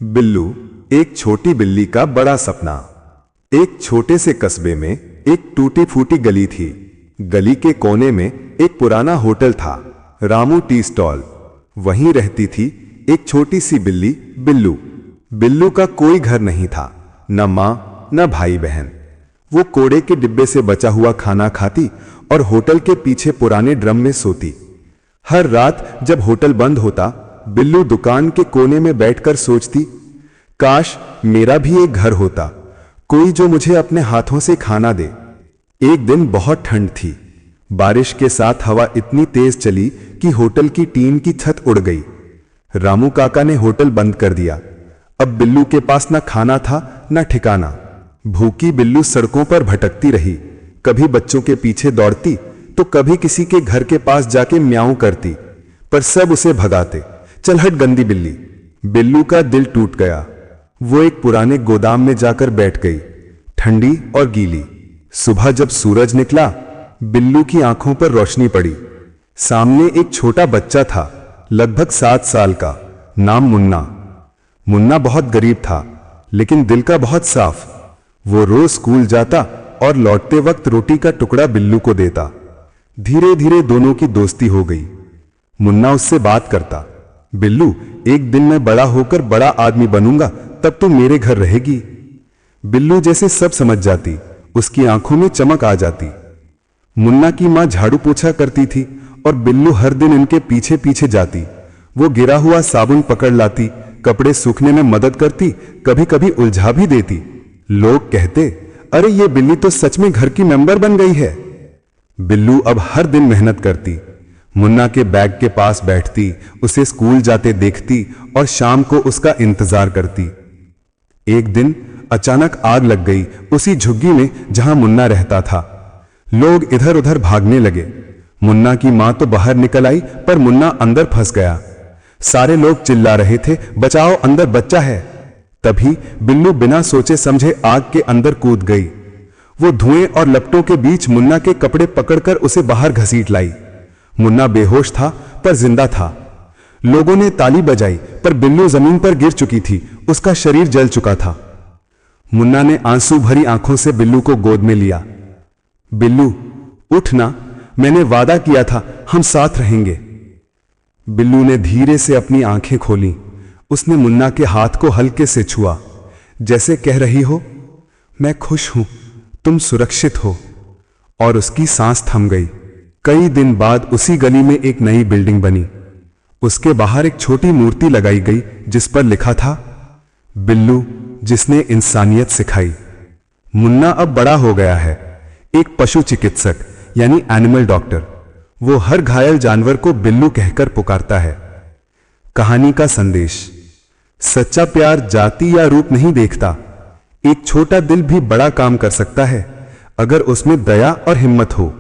बिल्लू, एक छोटी बिल्ली का बड़ा सपना। एक छोटे से कस्बे में एक टूटी फूटी गली थी। गली के कोने में एक पुराना होटल था, रामू टी स्टॉल। वहीं रहती थी एक छोटी सी बिल्ली, बिल्लू। बिल्लू का कोई घर नहीं था, न माँ न भाई बहन। वो कोड़े के डिब्बे से बचा हुआ खाना खाती और होटल के पीछे पुराने ड्रम में सोती। हर रात जब होटल बंद होता, बिल्लू दुकान के कोने में बैठकर सोचती, काश मेरा भी एक घर होता, कोई जो मुझे अपने हाथों से खाना दे। एक दिन बहुत ठंड थी। बारिश के साथ हवा इतनी तेज चली कि होटल की टीन की छत उड़ गई। रामू काका ने होटल बंद कर दिया। अब बिल्लू के पास न खाना था न ठिकाना। भूखी बिल्लू सड़कों पर भटकती रही, कभी बच्चों के पीछे दौड़ती तो कभी किसी के घर के पास जाके म्याऊं करती, पर सब उसे भगाते। चल हट गंदी बिल्ली। बिल्लू का दिल टूट गया। वो एक पुराने गोदाम में जाकर बैठ गई, ठंडी और गीली। सुबह जब सूरज निकला, बिल्लू की आंखों पर रोशनी पड़ी। सामने एक छोटा बच्चा था, लगभग 7 साल का, नाम मुन्ना। मुन्ना बहुत गरीब था, लेकिन दिल का बहुत साफ। वो रोज स्कूल जाता और लौटते वक्त रोटी का टुकड़ा बिल्लू को देता। धीरे धीरे दोनों की दोस्ती हो गई। मुन्ना उससे बात करता, बिल्लू, एक दिन मैं बड़ा होकर बड़ा आदमी बनूंगा, तब तू मेरे घर रहेगी। बिल्लू जैसे सब समझ जाती, उसकी आंखों में चमक आ जाती। मुन्ना की मां झाड़ू पोछा करती थी और बिल्लू हर दिन इनके पीछे पीछे जाती। वो गिरा हुआ साबुन पकड़ लाती, कपड़े सूखने में मदद करती, कभी कभी उलझा भी देती। लोग कहते, अरे ये बिल्ली तो सच में घर की मेंबर बन गई है। बिल्लू अब हर दिन मेहनत करती, मुन्ना के बैग के पास बैठती, उसे स्कूल जाते देखती और शाम को उसका इंतजार करती। एक दिन अचानक आग लग गई उसी झुग्गी में जहां मुन्ना रहता था। लोग इधर उधर भागने लगे। मुन्ना की मां तो बाहर निकल आई, पर मुन्ना अंदर फंस गया। सारे लोग चिल्ला रहे थे, बचाओ, अंदर बच्चा है। तभी बिल्लू बिना सोचे समझे आग के अंदर कूद गई। वो धुएं और लपटों के बीच मुन्ना के कपड़े पकड़कर उसे बाहर घसीट लाई। मुन्ना बेहोश था पर जिंदा था। लोगों ने ताली बजाई, पर बिल्लू जमीन पर गिर चुकी थी, उसका शरीर जल चुका था। मुन्ना ने आंसू भरी आंखों से बिल्लू को गोद में लिया। बिल्लू, उठ ना, मैंने वादा किया था, हम साथ रहेंगे। बिल्लू ने धीरे से अपनी आंखें खोली। उसने मुन्ना के हाथ को हल्के से छुआ, जैसे कह रही हो, मैं खुश हूं, तुम सुरक्षित हो। और उसकी सांस थम गई। कई दिन बाद उसी गली में एक नई बिल्डिंग बनी। उसके बाहर एक छोटी मूर्ति लगाई गई जिस पर लिखा था, बिल्लू जिसने इंसानियत सिखाई। मुन्ना अब बड़ा हो गया है, एक पशु चिकित्सक यानी एनिमल डॉक्टर। वो हर घायल जानवर को बिल्लू कहकर पुकारता है। कहानी का संदेश, सच्चा प्यार जाति या रूप नहीं देखता। एक छोटा दिल भी बड़ा काम कर सकता है, अगर उसमें दया और हिम्मत हो।